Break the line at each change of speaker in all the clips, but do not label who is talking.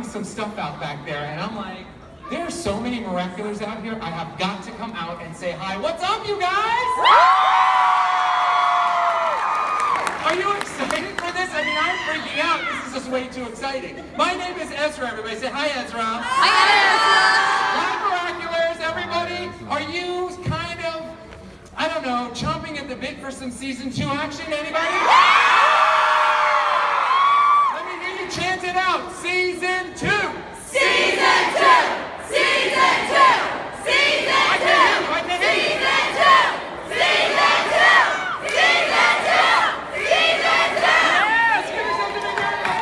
some stuff out back there, and I'm like, there are so many Miraculous out here, I have got to come out and say hi. What's up, you guys? Are you excited for this? I mean, I'm freaking out. This is just way too exciting. My name is Ezra, everybody. Say hi, Ezra.
Hi,
Ezra. Hi, Miraculous, everybody. Are you kind of, I don't know, chomping at the bit for some season 2 action? Anybody? Let me hear you chant it out. Season 2.
Season 2! Season 2! Season 2!
I can hear you.
Season 2! Season 2! Season 2! Season 2!
Yes! Give yourself a big round.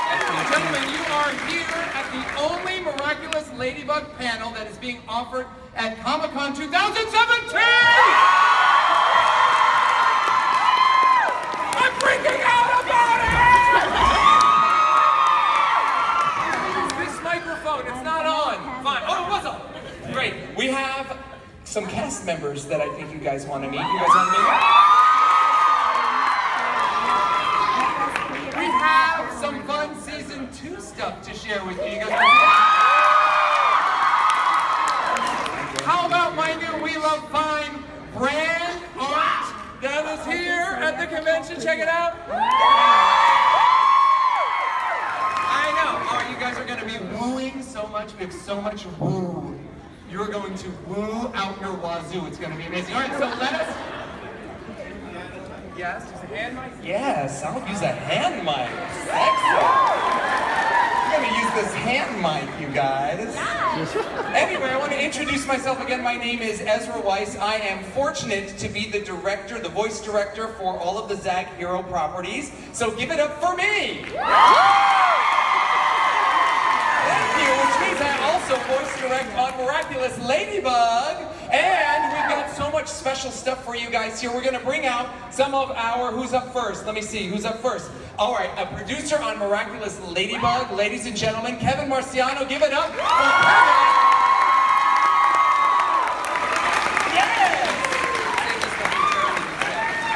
Ladies and gentlemen, you are here at the only Miraculous Ladybug panel that is being offered at Comic-Con 2017! I'm freaking out about it! This microphone, it's not on. Fine. Oh, it was on. Great. We have some cast members that I think you guys want to meet. You guys want to meet? We have some fun season 2 stuff to share with you. You guys want to see that? How about my new We Love Fine brand art that is here at the convention? Check it out. I know. Oh, you guys are going to be wooing so much. We have so much woo. You're going to woo out your wazoo. It's going to be amazing. All right, so let us... Yes, use a hand mic? Yes, I'll use a hand mic. Excellent. I'm going to use this hand mic, you guys. Anyway, I want to introduce myself again. My name is Ezra Weiss. I am fortunate to be the director, the voice director for all of the Zag Hero properties. So give it up for me. Thank you, which means I also voice direct on Miraculous Ladybug. And we've got so much special stuff for you guys here. We're going to bring out some of our... Who's up first? Let me see. Who's up first? All right, a producer on Miraculous Ladybug. Ladies and gentlemen, Kevin Marciano. Give it up for Kevin. Yes!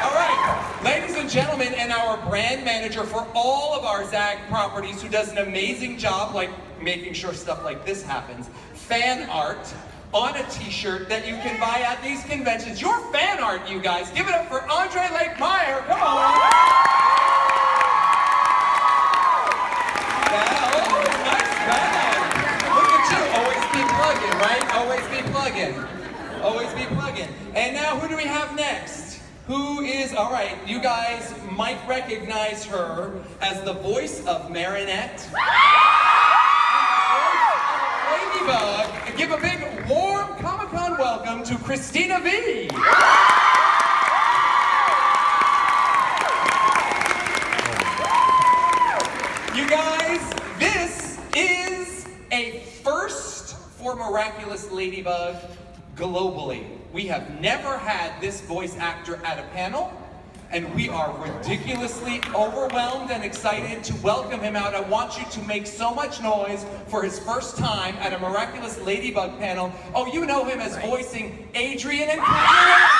All right, ladies and gentlemen, and our brand manager for all of our Zag properties, who does an amazing job, like making sure stuff like this happens. Fan art on a t-shirt that you can buy at these conventions. Your fan art, you guys. Give it up for Andre Lake-Meyer. Come on. Nice bag. Look at you. Always be plugging, right? Always be plugging. Always be plugging. And now, who do we have next? Who is, all right, you guys might recognize her as the voice of Marinette. Ladybug. Give a big, warm Comic-Con welcome to Christina V. You guys, this is a first for Miraculous Ladybug globally. We have never had this voice actor at a panel, and we are ridiculously overwhelmed and excited to welcome him out. I want you to make so much noise for his first time at a Miraculous Ladybug panel. Oh, you know him as voicing Adrian and Kyle.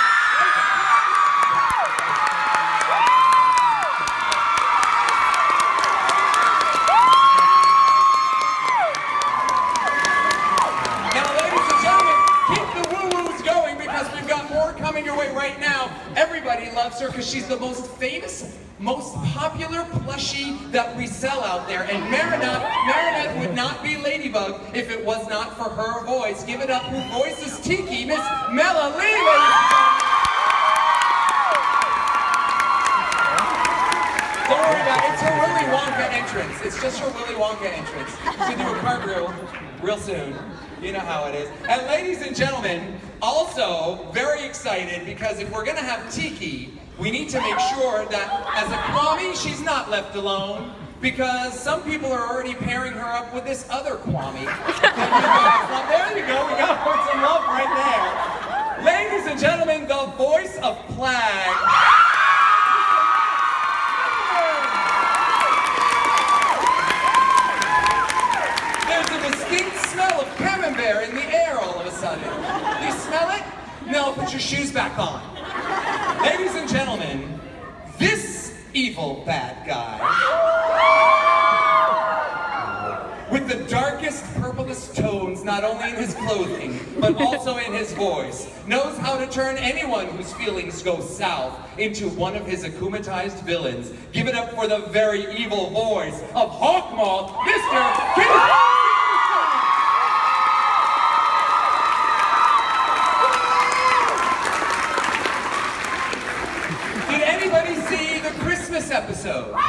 Your way right now. Everybody loves her because she's the most famous, most popular plushie that we sell out there. And Marinette would not be Ladybug if it was not for her voice. Give it up who voices Tiki, Miss Mela Lee. Don't worry about it. It's her Willy Wonka entrance. It's just her Willy Wonka entrance. She's going to do a cartwheel real soon. You know how it is. And ladies and gentlemen, also very excited because if we're going to have Tiki, we need to make sure that as a Kwame, she's not left alone, because some people are already pairing her up with this other Kwame. There you go. We got some love right there. Ladies and gentlemen, the voice of Plag. There's a distinct smell of camembert in the air all of a sudden. Do you smell it? No, put your shoes back on. Ladies and gentlemen, this evil bad guy not only in his clothing, but also in his voice, knows how to turn anyone whose feelings go south into one of his akumatized villains. Give it up for the very evil voice of Hawkmoth, Mr. Keith! Did anybody see the Christmas episode? Are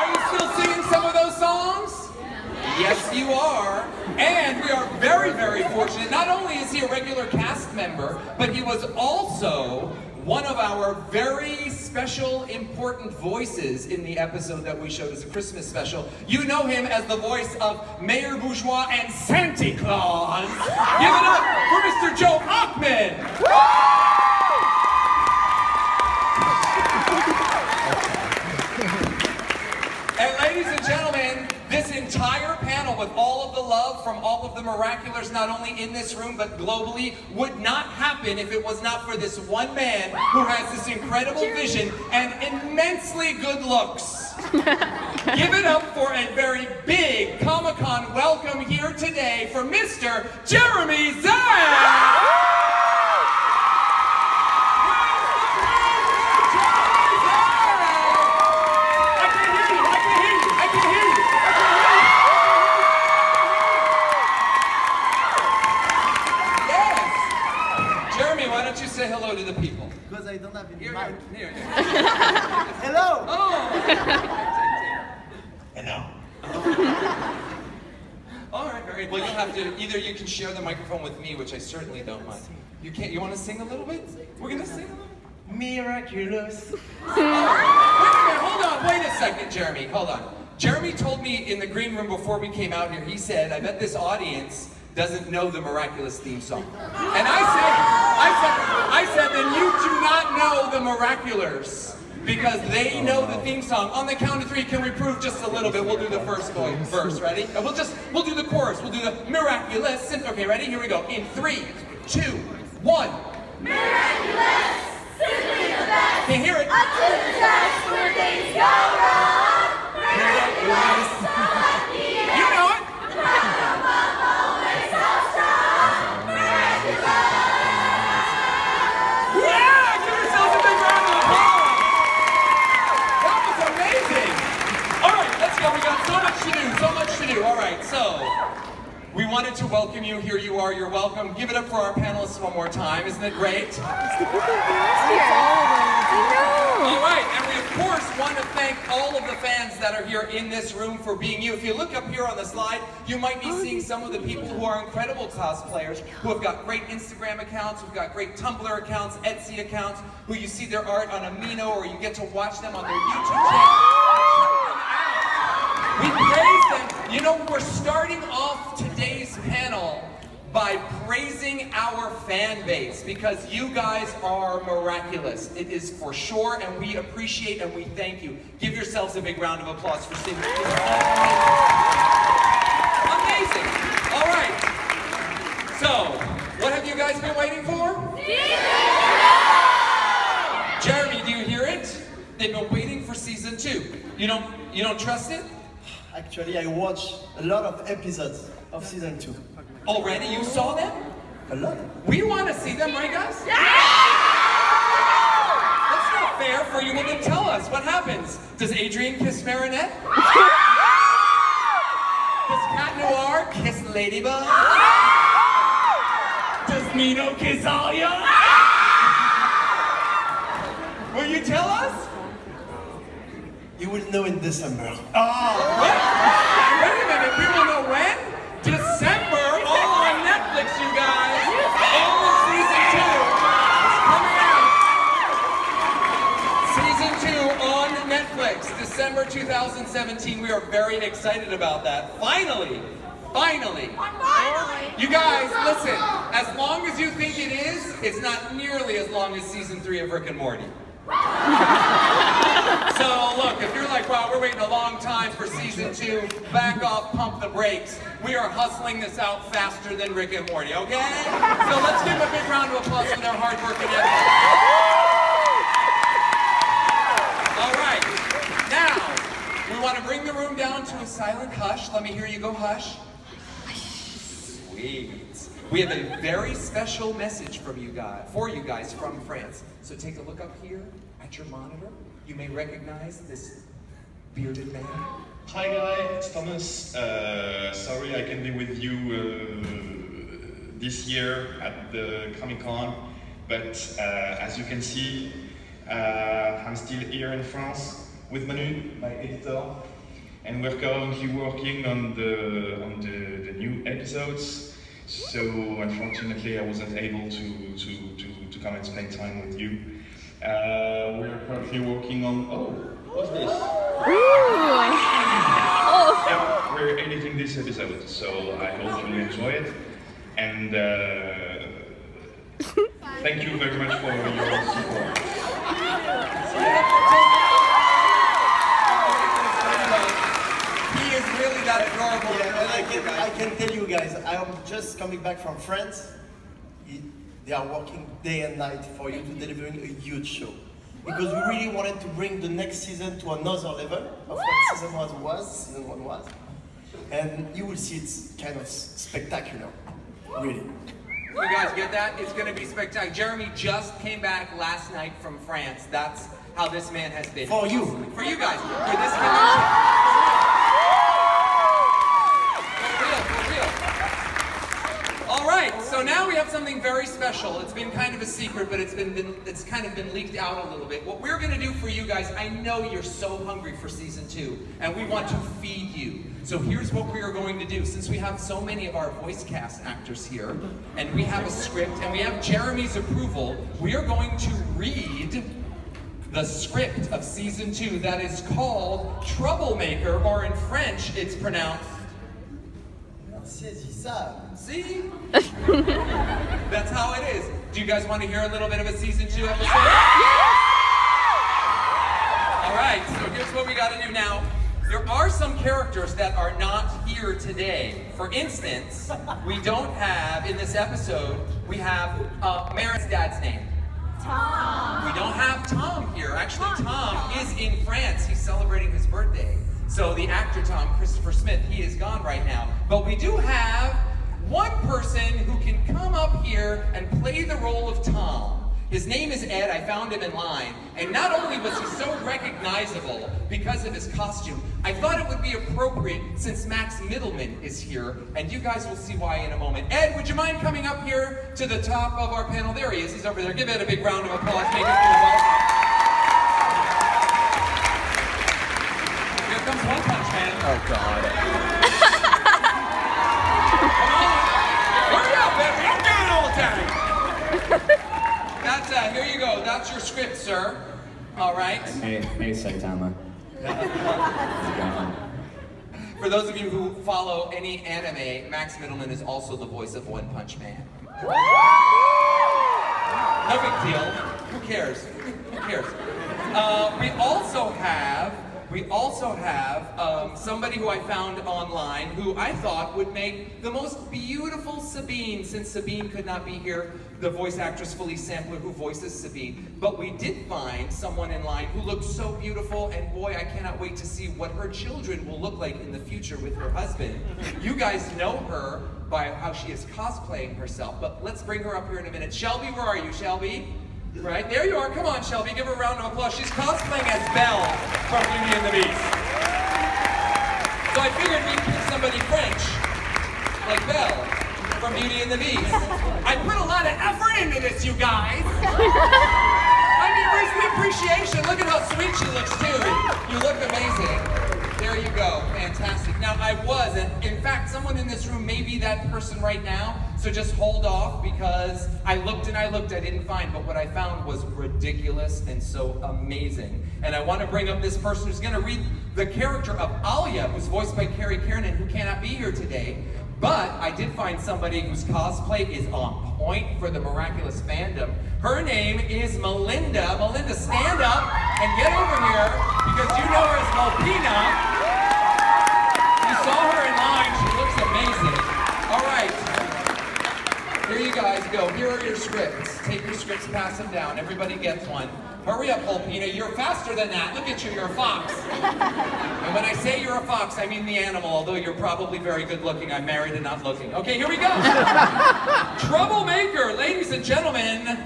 you still singing some of those songs? Yes, you are. And we are very, very fortunate. Not only is he a regular cast member, but he was also one of our very special, important voices in the episode that we showed as a Christmas special. You know him as the voice of Mayor Bourgeois and Santa Claus. Give it up for Mr. Joe Hockman. And ladies and gentlemen, this entire panel with all of the love from all of the Miraculous, not only in this room but globally, would not happen if it was not for this one man who has this incredible vision and immensely good looks. Give it up for a very big Comic-Con welcome here today for Mr. Jeremy Zhang! Say hello to the people.
Because I don't have any mic.
Here.
Hello!
Oh!
Hello.
All right, very well. You'll have to either you can share the microphone with me, which I certainly don't mind. You can't. You want to sing a little bit? We're gonna sing a little.
Miraculous.
Wait a minute. Hold on. Wait a second, Jeremy. Hold on. Jeremy told me in the green room before we came out here. He said, "I bet this audience doesn't know the Miraculous theme song." And I said, then you do not know the Miraculous because they know the theme song. On the count of 3, can we prove just a little bit? We'll do the first verse, ready? And we'll do the chorus. We'll do the Miraculous. Okay, ready? Here we go. In 3, 2, 1.
Miraculous, simply the best.
Can you hear it?
Up to the test where things go wrong. Miraculous, so lucky.
You know it. So much to do. All right, so we wanted to welcome you. Here you are. You're welcome. Give it up for our panelists one more time. Isn't it great? All right, and we of course want to thank all of the fans that are here in this room for being you. If you look up here on the slide, you might be seeing some of the people who are incredible cosplayers, who have got great Instagram accounts, who've got great Tumblr accounts, Etsy accounts, who you see their art on Amino, or you get to watch them on their YouTube channel. We praise them. You know, we're starting off today's panel by praising our fan base because you guys are miraculous. It is for sure, and we appreciate and we thank you. Give yourselves a big round of applause for seeing this. Amazing. All right. So, what have you guys been waiting for? Jeremy, do you hear it? They've been waiting for season 2. You don't trust it?
Actually, I watched a lot of episodes of season 2.
Already? You saw them?
A lot.
We want to see them, right guys?
Yeah!
That's not fair for you. Well, then tell us, what happens? Does Adrian kiss Marinette? Does Cat Noir kiss Ladybug? Does Nino kiss Alia? Will you tell us?
You will know in December.
Oh, wait a minute, we will know when? December, all on Netflix, you guys. All of season 2 is coming out. Season 2 on Netflix, December 2017. We are very excited about that. Finally. You guys, listen, as long as you think it is, it's not nearly as long as season 3 of Rick and Morty. So look, if you're like, wow, we're waiting a long time for season 2, back off, pump the brakes. We are hustling this out faster than Rick and Morty, okay? So let's give them a big round of applause for their hard work and effort. All right, now, we want to bring the room down to a silent hush. Let me hear you go hush. Sweet. We have a very special message from you guys from France. So take a look up here at your monitor. You may recognize this bearded man.
Hi guys, it's Thomas. Sorry I can't be with you this year at the Comic-Con, but as you can see, I'm still here in France with Manu, my editor, and we're currently working on the new episodes. So unfortunately I wasn't able to come and spend time with you. We're currently working on, what's this? Yeah, we're editing this episode, so I hope you enjoy it. And thank you very much for your support.
He is really that adorable.
Yeah, and I can tell you guys, I'm just coming back from France. They are working day and night for you to delivering a huge show. Because we really wanted to bring the next season to another level of what season one was. And you will see it's kind of spectacular, really.
You guys get that? It's going to be spectacular. Jeremy just came back last night from France. That's how this man has been.
For you.
For you guys. For this connection. For real. All right, so now we have something very special. It's been kind of a secret, but it's kind of been leaked out a little bit. What we're going to do for you guys, I know you're so hungry for season 2, and we want to feed you. So here's what we are going to do. Since we have so many of our voice cast actors here, and we have a script, and we have Jeremy's approval, we are going to read the script of season 2 that is called Troublemaker, or in French, it's pronounced
Insaisissable.
See? That's how it is. Do you guys want to hear a little bit of a season 2 episode? All right, so here's what we got to do now. There are some characters that are not here today. For instance, we don't have, in this episode, we have Merritt's dad's name.
Tom.
We don't have Tom here. Actually, Tom is in France. He's celebrating his birthday. So the actor Tom, Christopher Smith, he is gone right now. But we do have one person who can come up here and play the role of Tom. His name is Ed. I found him in line. And not only was he so recognizable because of his costume, I thought it would be appropriate since Max Middleman is here, and you guys will see why in a moment. Ed, would you mind coming up here to the top of our panel? There he is. He's over there. Give Ed a big round of applause. Make him feel welcome. Here comes One Punch Man.
Oh, God.
Come on. Hurry up, Ed. We don't got all the time. That's, here you go. That's your script, sir. All right.
Hey, Saitama.
For those of you who follow any anime, Max Middleman is also the voice of One Punch Man. No big deal. Who cares? Who cares? We also have somebody who I found online who I thought would make the most beautiful Sabine, since Sabine could not be here, the voice actress Felice Sampler who voices Sabine. But we did find someone in line who looked so beautiful, and boy, I cannot wait to see what her children will look like in the future with her husband. You guys know her by how she is cosplaying herself, but let's bring her up here in a minute. Shelby, where are you, Shelby? Right, there you are. Come on, Shelby. Give her a round of applause. She's cosplaying as Belle from Beauty and the Beast. So I figured we'd pick somebody French, like Belle from Beauty and the Beast. I put a lot of effort into this, you guys. I mean, where's the appreciation? Look at how sweet she looks, too. You look amazing. There you go. Fantastic. Now, I was, and in fact, someone in this room may be that person right now, so just hold off, because I looked and I looked, I didn't find, but what I found was ridiculous and so amazing. And I want to bring up this person who's going to read the character of Alia, who's voiced by Carrie Kiernan, who cannot be here today. But I did find somebody whose cosplay is on point for the Miraculous fandom. Her name is Melinda. Melinda, stand up and get over here, because you know her as Malpina. You saw her in line. She looks amazing. All right. Here you guys go. Here are your scripts. Take your scripts, pass them down. Everybody gets one. Hurry up, Malpina. You're faster than that. Look at you. You're a fox. And when I say you're Sarah Fox, I mean the animal, although you're probably very good looking. I'm married and not looking. Okay, here we go. Troublemaker, ladies and gentlemen.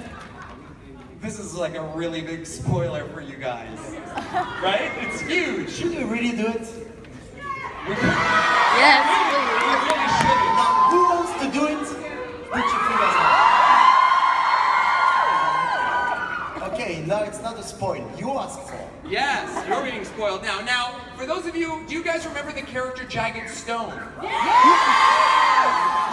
This is like a really big spoiler for you guys. Right? It's huge.
Should we really do it?
Yes.
We really shouldn't.
Now, who wants to do it? Put your fingers up. Okay, now it's not a spoil. You asked for.
Yes, you're being spoiled now. Now, for those of you, do you guys remember the character Jagged Stone?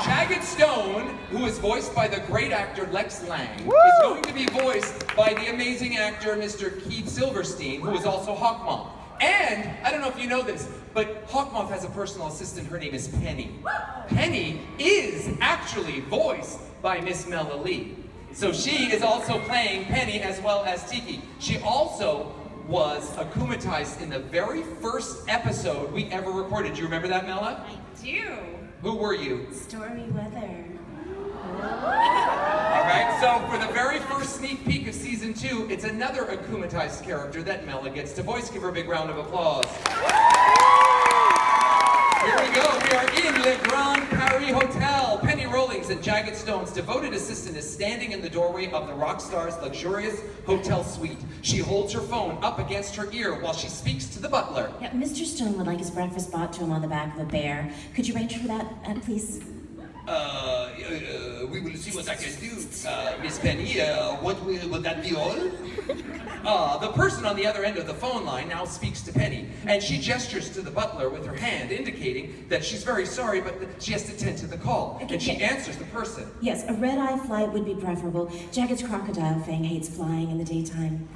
Jagged Stone, who is voiced by the great actor Lex Lang, is going to be voiced by the amazing actor Mr. Keith Silverstein, who is also Hawkmoth. And, I don't know if you know this, but Hawkmoth has a personal assistant. Her name is Penny. Penny is actually voiced by Miss Mela Lee. So she is also playing Penny as well as Tiki. She also was akumatized in the very first episode we ever recorded. Do you remember that, Mela?
I do.
Who were you?
Stormy weather.
All right, so for the very first sneak peek of season 2, it's another akumatized character that Mela gets to voice. Give her a big round of applause. Here we go. We are in Le Grand Paris Hotel. Penny Rollings and Jagged Stone's devoted assistant is standing in the doorway of the rock star's luxurious hotel suite. She holds her phone up against her ear while she speaks to the butler.
Yeah, Mr. Stone would like his breakfast brought to him on the back of a bear. Could you arrange for that, please?
We will see what I can do. Miss Penny, will that be all? The person on the other end of the phone line now speaks to Penny, and she gestures to the butler with her hand, indicating that she's very sorry, but that she has to tend to the call. And she answers the person.
Yes, a red-eye flight would be preferable. Jagged's crocodile fang hates flying in the daytime.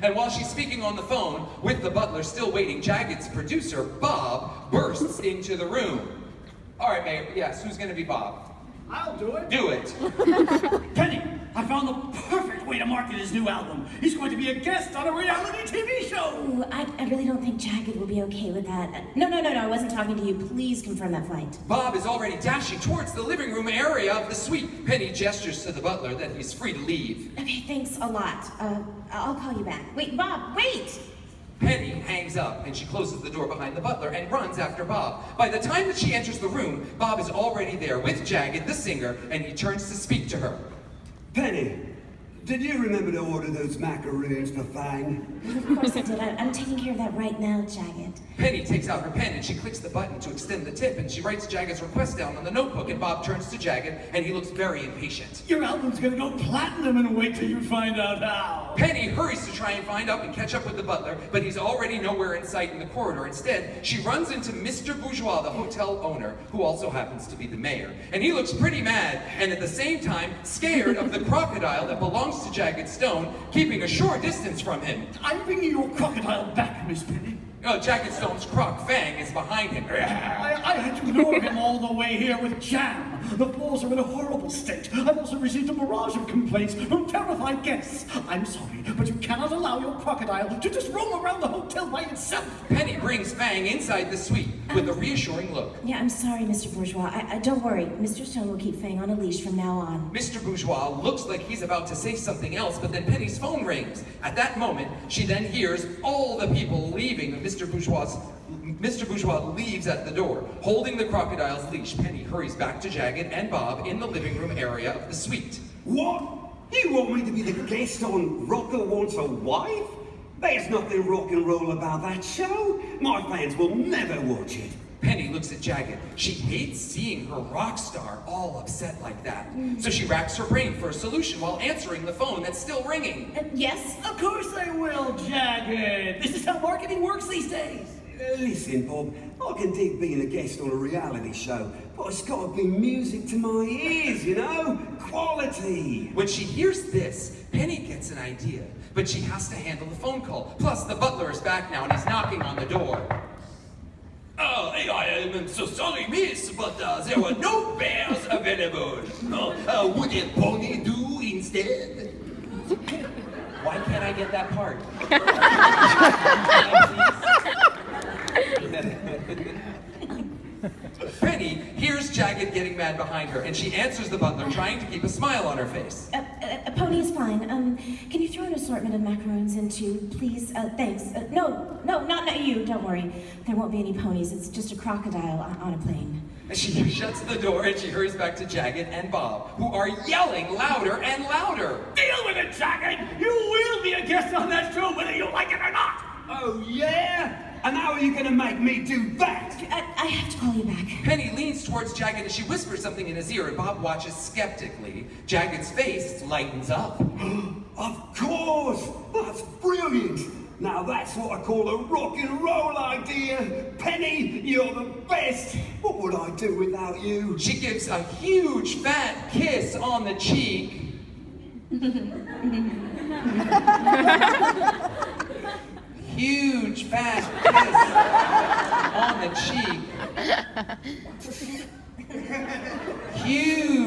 And while she's speaking on the phone, with the butler still waiting, Jagged's producer, Bob, bursts into the room. All right, Mayor, yes, who's gonna be Bob?
I'll do it.
Do it.
Penny, I found the perfect way to market his new album. He's going to be a guest on a reality TV show.
Ooh, I really don't think Jagged will be okay with that. No, I wasn't talking to you. Please confirm that flight.
Bob is already dashing towards the living room area of the suite. Penny gestures to the butler that he's free to leave.
Okay, thanks a lot. I'll call you back. Wait, Bob, wait!
Penny hangs up and she closes the door behind the butler and runs after Bob. By the time that she enters the room, Bob is already there with Jagged, the singer, and he turns to speak to her.
Penny, did you remember to order those macaroons for Fang?
Of course I did. I'm taking care of that right now, Jagged.
Penny takes out her pen and she clicks the button to extend the tip, and she writes Jagged's request down on the notebook, and Bob turns to Jagged and he looks very impatient.
Your album's gonna go platinum, and wait till you find out how.
Penny hurries to try and find out and catch up with the butler, but he's already nowhere in sight in the corridor. Instead, she runs into Mr. Bourgeois, the hotel owner, who also happens to be the mayor. And he looks pretty mad, and at the same time, scared of the crocodile that belongs to Jagged Stone, keeping a short distance from him.
I'm bringing your crocodile back, Miss Penny.
Oh, Jagged Stone's croc Fang is behind him.
I had to ignore him all the way here with jam. The floors are in a horrible state. I've also received a barrage of complaints from terrified guests. I'm sorry, but you cannot allow your crocodile to just roam around the hotel by itself.
Penny brings Fang inside the suite with a reassuring look.
Yeah, I'm sorry, Mr. Bourgeois. Don't worry. Mr. Stone will keep Fang on a leash from now on.
Mr. Bourgeois looks like he's about to say something else, but then Penny's phone rings. At that moment, she then hears all the people leaving. Mr. Bourgeois leaves at the door, holding the crocodile's leash. Penny hurries back to Jagged and Bob in the living room area of the suite.
What? You want me to be the guest on Rocker Wants a Wife? There's nothing rock and roll about that show. My fans will never watch it.
Penny looks at Jagged. She hates seeing her rock star all upset like that. So she racks her brain for a solution while answering the phone that's still ringing.
Yes?
Of course I will, Jagged. This is how marketing works these days.
Listen, Bob, I can dig being a guest on a reality show, but it's got to be music to my ears, you know? Quality!
When she hears this, Penny gets an idea, but she has to handle the phone call. Plus, the butler is back now and he's knocking on the door. Oh, I am so sorry, miss, but there were no bears available. Would a pony do instead? Why can't I get that part? Penny hears Jagged getting mad behind her, and she answers the butler, trying to keep a smile on her face.
pony is fine. Can you throw an assortment of macaroons into, please? Thanks. No, not you, don't worry. There won't be any ponies, it's just a crocodile on a plane.
And she shuts the door and she hurries back to Jagged and Bob, who are yelling louder and louder.
Deal with it, Jagged! You will be a guest on that show whether you like it or not!
Oh, yeah? And how are you going to make me do that?
I have to call you back.
Penny leans towards Jagged and she whispers something in his ear, and Bob watches skeptically. Jagged's face lightens up.
Of course! That's brilliant! Now that's what I call a rock and roll idea! Penny, you're the best! What would I do without you?
She gives a huge fat kiss on the cheek. Huge fat kiss on the cheek. Huge